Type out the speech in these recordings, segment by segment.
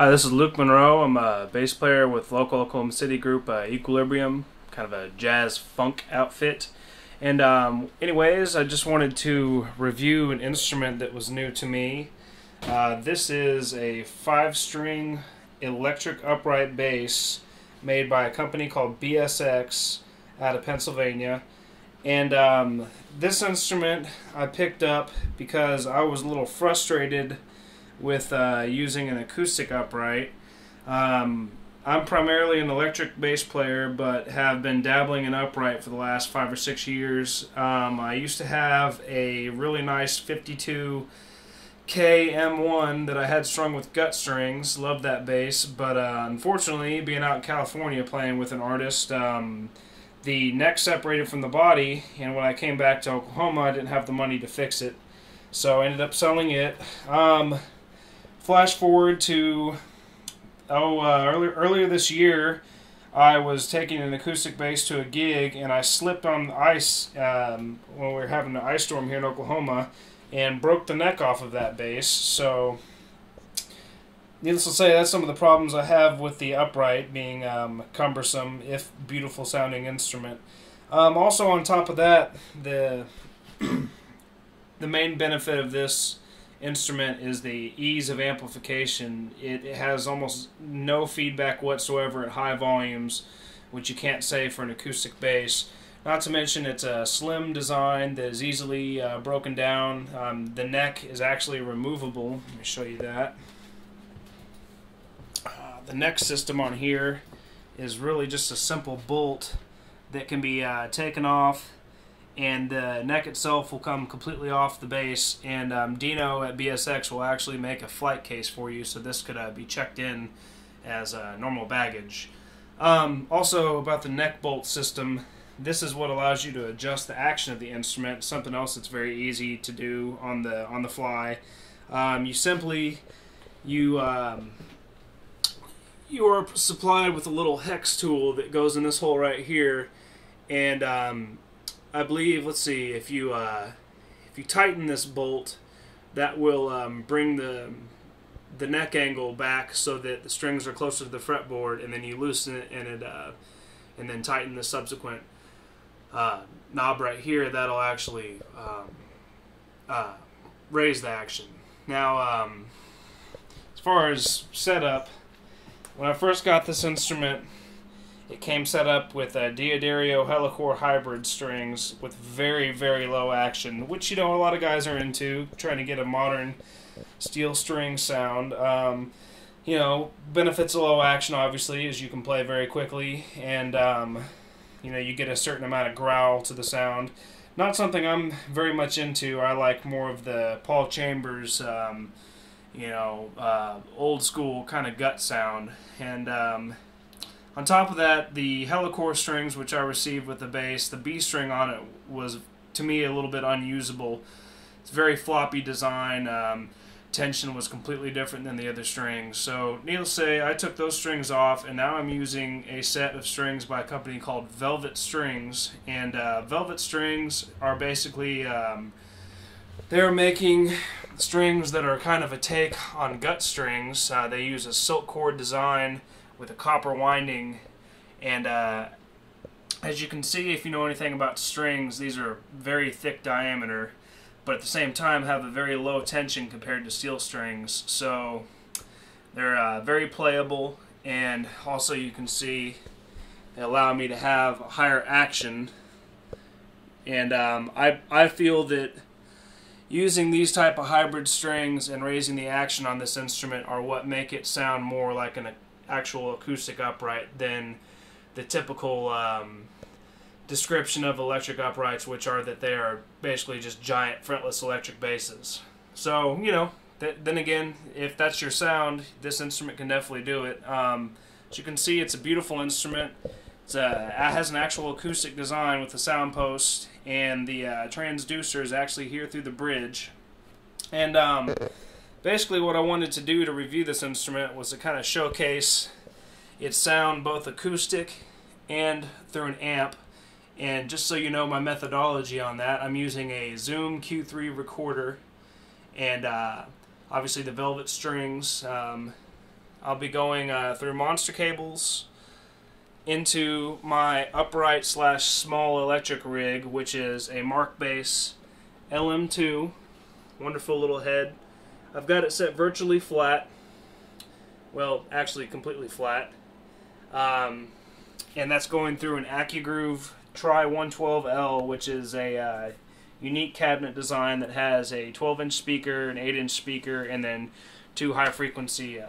Hi, this is Luke Monroe. I'm a bass player with local Oklahoma City group Equilibrium, kind of a jazz funk outfit. And anyways, I just wanted to review an instrument that was new to me. This is a 5-string electric upright bass made by a company called BSX out of Pennsylvania. And this instrument I picked up because I was a little frustrated with using an acoustic upright. I'm primarily an electric bass player, but have been dabbling in upright for the last 5 or 6 years. I used to have a really nice 52K M1 that I had strung with gut strings. Loved that bass, but unfortunately, being out in California playing with an artist, the neck separated from the body, and when I came back to Oklahoma, I didn't have the money to fix it, so I ended up selling it. Flash forward to earlier this year, I was taking an acoustic bass to a gig, and I slipped on the ice when we were having an ice storm here in Oklahoma, and broke the neck off of that bass. So, needless to say, that's some of the problems I have with the upright being cumbersome, if beautiful sounding instrument. Also, on top of that, the main benefit of this instrument is the ease of amplification. It has almost no feedback whatsoever at high volumes, which you can't say for an acoustic bass. Not to mention it's a slim design that is easily broken down. The neck is actually removable. Let me show you that. The neck system on here is really just a simple bolt that can be taken off, and the neck itself will come completely off the bass, and Dino at BSX will actually make a flight case for you, so this could be checked in as normal baggage. Also, about the neck bolt system, this is what allows you to adjust the action of the instrument, something else that's very easy to do on the fly. You are supplied with a little hex tool that goes in this hole right here, and I believe, let's see, if you tighten this bolt, that will bring the neck angle back so that the strings are closer to the fretboard, and then you loosen it and then tighten the subsequent knob right here. That'll actually raise the action. Now, as far as setup, when I first got this instrument, it came set up with Diodario Helicore hybrid strings with very, very low action, which, a lot of guys are into, trying to get a modern steel string sound. Benefits of low action, obviously, is you can play very quickly, and, you get a certain amount of growl to the sound. Not something I'm very much into. I like more of the Paul Chambers, old school kind of gut sound. And, on top of that, the Helicore strings, which I received with the bass, the B string on it was, to me, a little bit unusable. It's very floppy design. Tension was completely different than the other strings. So, needless to say, I took those strings off, and now I'm using a set of strings by a company called Velvet Strings. And Velvet Strings are basically, they're making strings that are kind of a take on gut strings. They use a silk cord design with a copper winding, and as you can see, if you know anything about strings, these are very thick diameter, but at the same time have a very low tension compared to steel strings. So they're very playable, and also you can see they allow me to have higher action. And I feel that using these type of hybrid strings and raising the action on this instrument are what make it sound more like an actual acoustic upright than the typical description of electric uprights, which are that they are basically just giant fretless electric basses. So, then again, if that's your sound, this instrument can definitely do it. As you can see, it's a beautiful instrument. It has an actual acoustic design with the sound post, and the transducer is actually here through the bridge. And basically what I wanted to do to review this instrument was to kind of showcase its sound, both acoustic and through an amp. And just so you know my methodology on that, I'm using a Zoom Q3 recorder, and obviously the Velvet strings, I'll be going through monster cables into my upright / small electric rig, which is a Markbass LMII. Wonderful little head. I've got it set virtually flat. Well, actually completely flat. And that's going through an Accugroove Tri112L, which is a unique cabinet design that has a 12-inch speaker, an 8-inch speaker, and then 2 high-frequency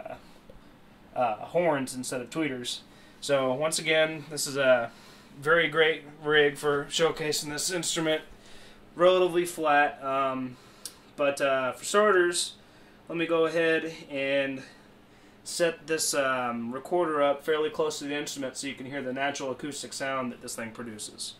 horns instead of tweeters. So once again, this is a very great rig for showcasing this instrument. Relatively flat, but for starters, let me go ahead and set this recorder up fairly close to the instrument so you can hear the natural acoustic sound that this thing produces.